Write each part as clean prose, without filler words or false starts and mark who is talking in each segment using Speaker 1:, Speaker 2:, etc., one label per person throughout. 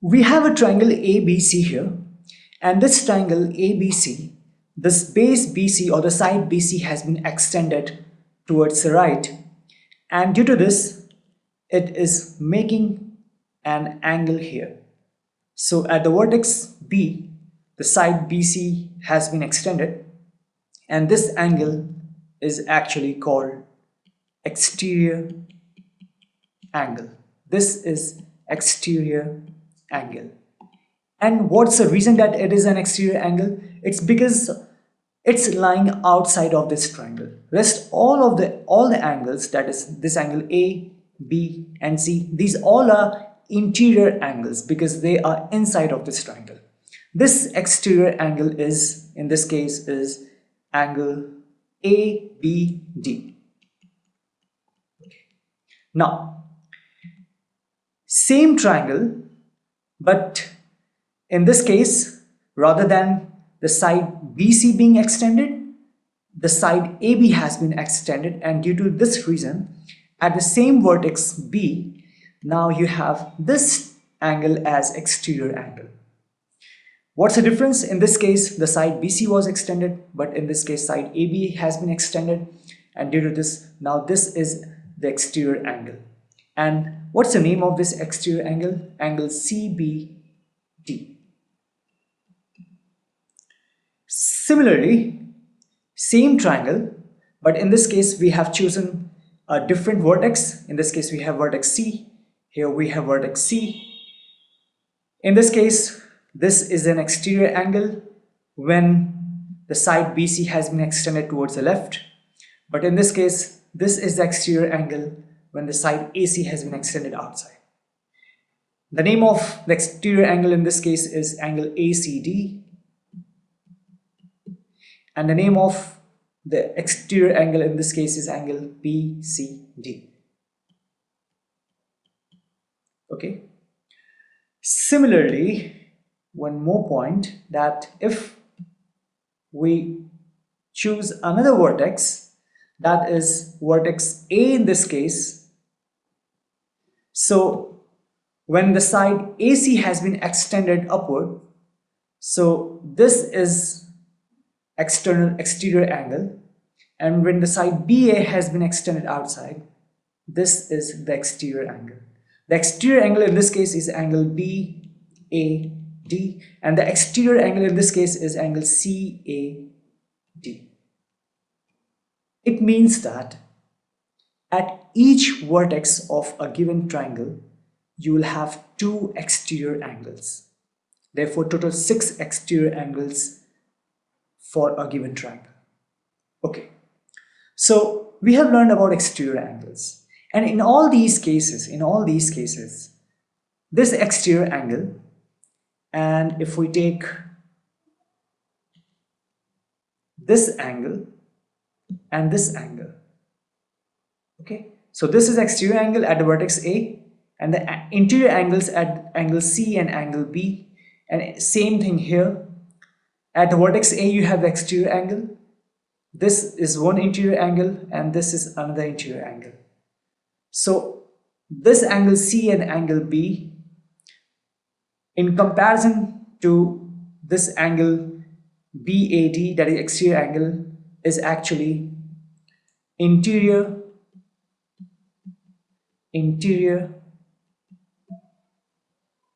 Speaker 1: We have a triangle ABC here, and this triangle ABC, this base BC or the side BC has been extended towards the right, and due to this it is making an angle here. So at the vertex B, the side BC has been extended, and this angle is actually called exterior angle. This is exterior angle. And what's the reason that it is an exterior angle? It's because it's lying outside of this triangle. Rest all the angles, that is this angle A, B and C, these all are interior angles because they are inside of this triangle. This exterior angle is, in this case, is angle ABD. Now, same triangle, but in this case, rather than the side BC being extended, the side AB has been extended, and due to this reason, at the same vertex B, now you have this angle as exterior angle. What's the difference? In this case, the side BC was extended, but in this case, side AB has been extended, and due to this, now this is the exterior angle. And what's the name of this exterior angle? Angle C.B.E. Similarly, same triangle, but in this case we have chosen a different vertex. In this case we have vertex C, here we have vertex C. In this case, this is an exterior angle when the side BC has been extended towards the left, but in this case this is the exterior angle when the side AC has been extended outside. The name of the exterior angle in this case is angle ACD, and the name of the exterior angle in this case is angle BCD. Okay. Similarly, one more point, that if we choose another vertex, that is vertex A in this case, so when the side AC has been extended upward, so this is exterior angle, and when the side BA has been extended outside, this is the exterior angle. The exterior angle in this case is angle BAD, and the exterior angle in this case is angle CAD. It means that at each vertex of a given triangle, you will have 2 exterior angles. Therefore, total 6 exterior angles for a given triangle. Okay, so we have learned about exterior angles, and in all these cases, this exterior angle, and if we take this angle and this angle, okay, so this is exterior angle at the vertex A, and the interior angles at angle C and angle B, and same thing here. At the vertex A, you have the exterior angle. This is one interior angle, and this is another interior angle. So this angle C and angle B, in comparison to this angle BAD, that is exterior angle, is actually interior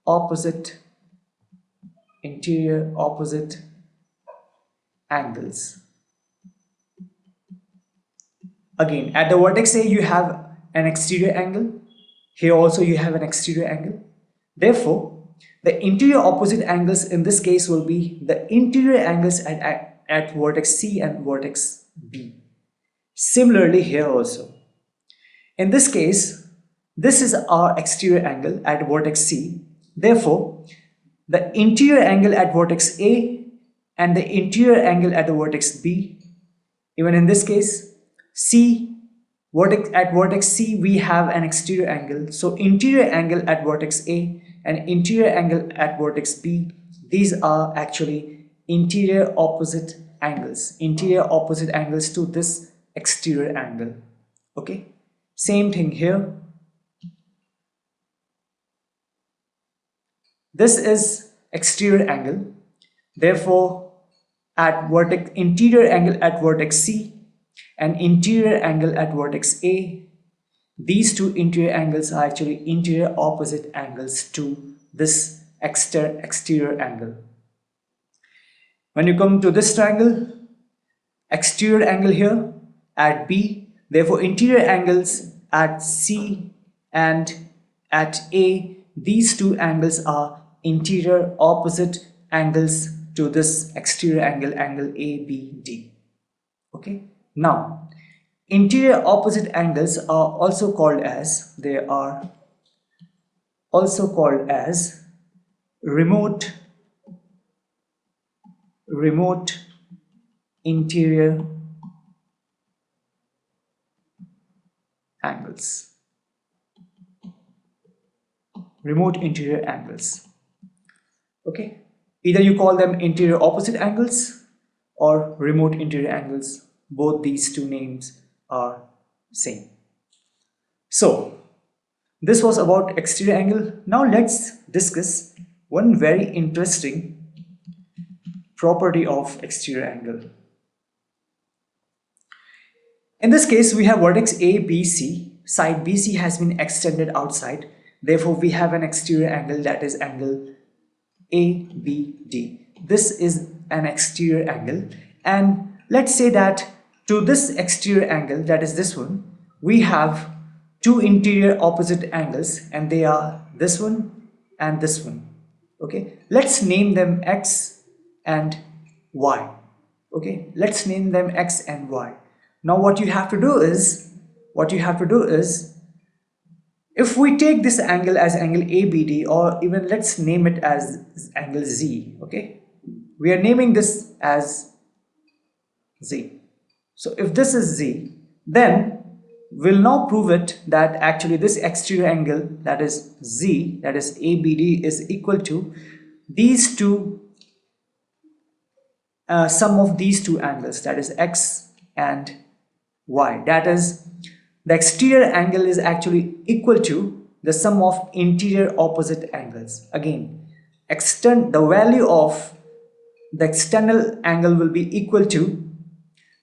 Speaker 1: opposite angles. Again, at the vertex A, you have an exterior angle. Here also you have an exterior angle. Therefore, the interior opposite angles in this case will be the interior angles at vertex C and vertex B. Similarly here also. In this case, this is our exterior angle at vertex C. Therefore, the interior angle at vertex A and the interior angle at the vertex B, even in this case, at vertex C we have an exterior angle, so interior angle at vertex A and interior angle at vertex B, these are actually interior opposite angles to this exterior angle. Okay, same thing here. This is exterior angle. Therefore, at vertex interior angle at vertex C and interior angle at vertex A, these two interior angles are actually interior opposite angles to this exterior angle. When you come to this triangle, exterior angle here at B, therefore interior angles at C and at A, these two angles are interior opposite angles to this exterior angle, angle ABD. Okay, now interior opposite angles are also called as, they are also called as remote interior angles. Remote interior angles. Okay, either you call them interior opposite angles or remote interior angles. Both these two names are same. So this was about exterior angle. Now let's discuss one very interesting property of exterior angle. In this case, we have vertex ABC. Side BC has been extended outside. Therefore, we have an exterior angle, that is angle ABD. This is an exterior angle, and let's say that to this exterior angle, that is this one, we have two interior opposite angles, and they are this one and this one. Okay, let's name them X and Y. Okay, let's name them X and Y. Now what you have to do is, if we take this angle as angle ABD, or even let's name it as angle Z, okay, we are naming this as Z. So if this is Z, then we'll now prove it that actually this exterior angle, that is Z, that is ABD, is equal to these two, sum of these two angles, that is X and Y. That is, the exterior angle is actually equal to the sum of interior opposite angles. Again, the value of the external angle will be equal to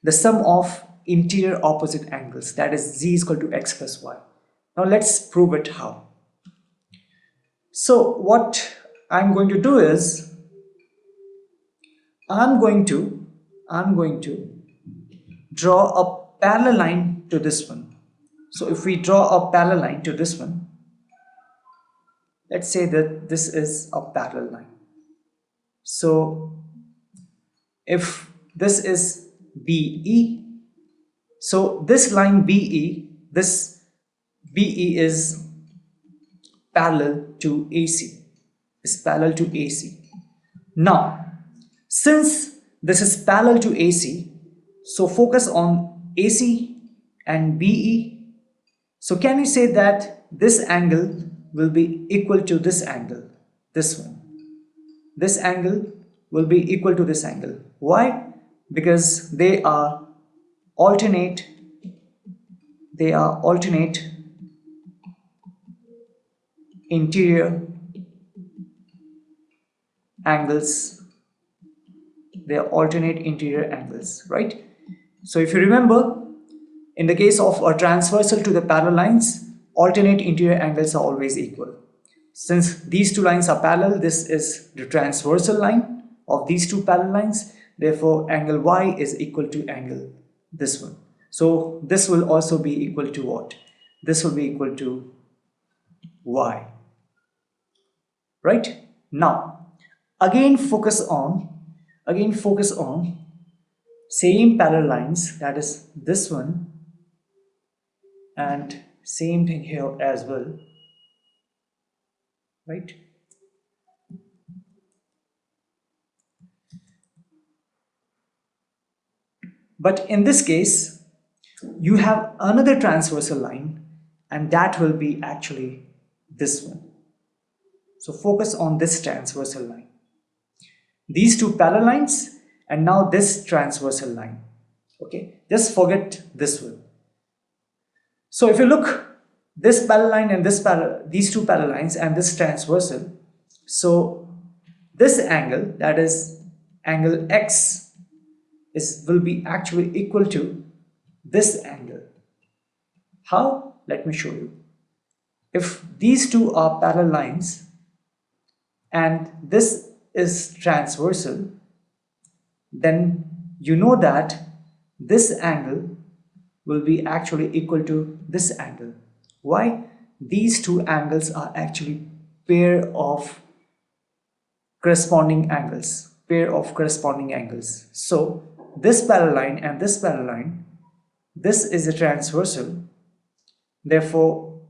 Speaker 1: the sum of interior opposite angles, that is Z is equal to X plus Y. Now let's prove it how. So what I'm going to do is, I'm going to draw a parallel line to this one. So if we draw a parallel line to this one, let's say that this is a parallel line. So if this is BE, so this line BE, this BE is parallel to AC, Now, since this is parallel to AC, so focus on AC and BE. So can we say that this angle will be equal to this angle, this one? This angle will be equal to this angle. Why? Because they are alternate interior angles. They are alternate interior angles, right? So if you remember, in the case of a transversal to the parallel lines, alternate interior angles are always equal. Since these two lines are parallel, this is the transversal line of these two parallel lines. Therefore, angle Y is equal to angle this one. So this will also be equal to what? This will be equal to Y. Right? Now, again focus on same parallel lines, that is this one, and same thing here as well, right? But in this case, you have another transversal line, and that will be actually this one. So focus on this transversal line. These two parallel lines, and now this transversal line. Okay, just forget this one. So if you look, this parallel line and these two parallel lines and this transversal, So this angle, that is angle X, will be actually equal to this angle. How? Let me show you. If these two are parallel lines and this is transversal, then you know that this angle will be actually equal to this angle. Why? These two angles are actually pair of corresponding angles. So this parallel line and this parallel line, this is a transversal. Therefore,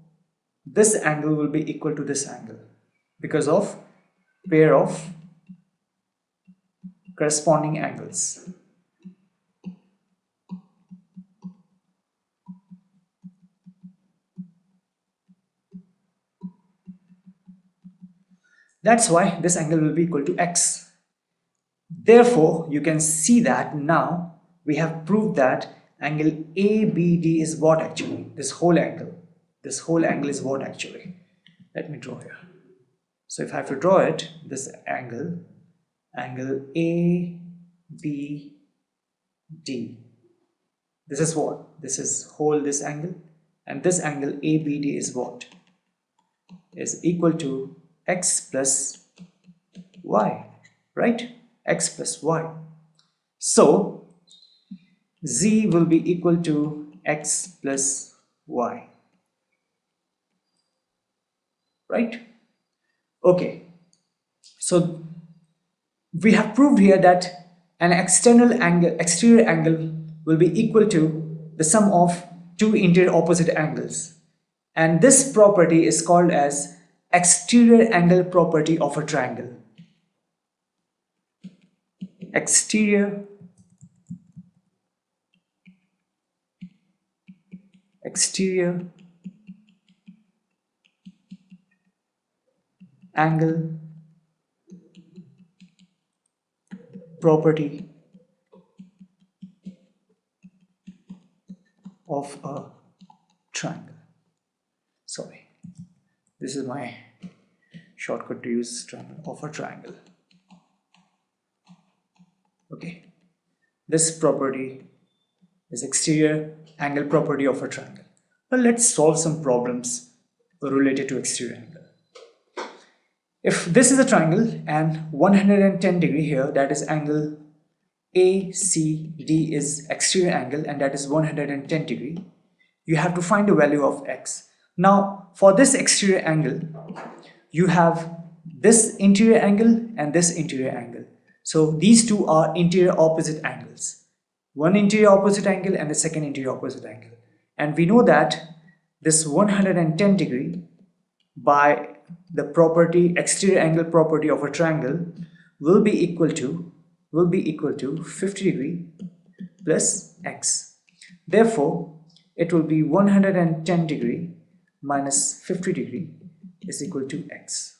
Speaker 1: this angle will be equal to this angle because of pair of corresponding angles. That's why this angle will be equal to X. Therefore, you can see that now we have proved that angle ABD is what actually? This whole angle. This whole angle is what actually? Let me draw here. So if I have to draw it, this angle ABD, this is what? This is this angle, and this angle ABD is what? Is equal to X plus Y, right? X plus Y. So Z will be equal to X plus Y, right? Okay, so we have proved here that an exterior angle will be equal to the sum of two interior opposite angles, and this property is called as exterior angle property of a triangle. Exterior angle property of a triangle. Sorry, this is my shortcut to use triangle of a triangle. Okay, this property is exterior angle property of a triangle. Well, let's solve some problems related to exterior angle. If this is a triangle and 110 degree here, that is angle ACD is exterior angle and that is 110 degree, you have to find the value of X. Now for this exterior angle, you have this interior angle and this interior angle. So these two are interior opposite angles. One interior opposite angle and the second interior opposite angle. And we know that this 110 degree by the property exterior angle property of a triangle will be equal to 50 degree plus X. Therefore, it will be 110 degree minus 50 degree is equal to X.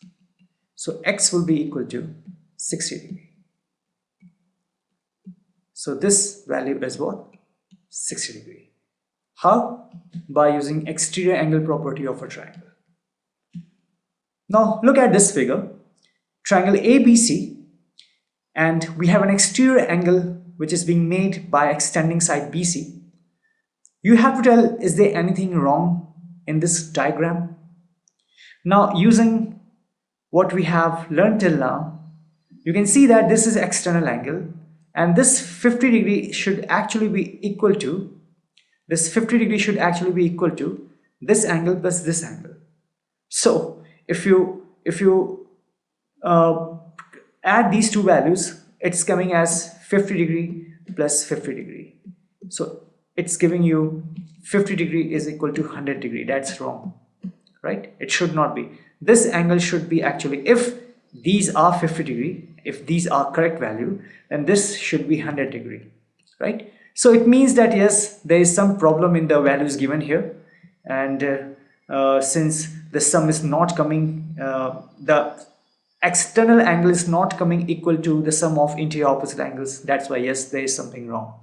Speaker 1: So X will be equal to 60 degree. So this value is what? 60 degree. How? By using exterior angle property of a triangle. Now look at this figure, triangle ABC, and we have an exterior angle which is being made by extending side BC. You have to tell, is there anything wrong in this diagram? Now using what we have learned till now, you can see that this is external angle and this 50 degree should actually be equal to this angle plus this angle. So if you add these two values, it's coming as 50 degree plus 50 degree. So it's giving you 50 degree is equal to 100 degree. That's wrong, right? It should not be. This angle should be actually, if these are 50 degree, if these are correct value, then this should be 100 degree, right? So it means that yes, there is some problem in the values given here, and since the sum is not coming, the external angle is not coming equal to the sum of interior opposite angles, that's why yes, there is something wrong.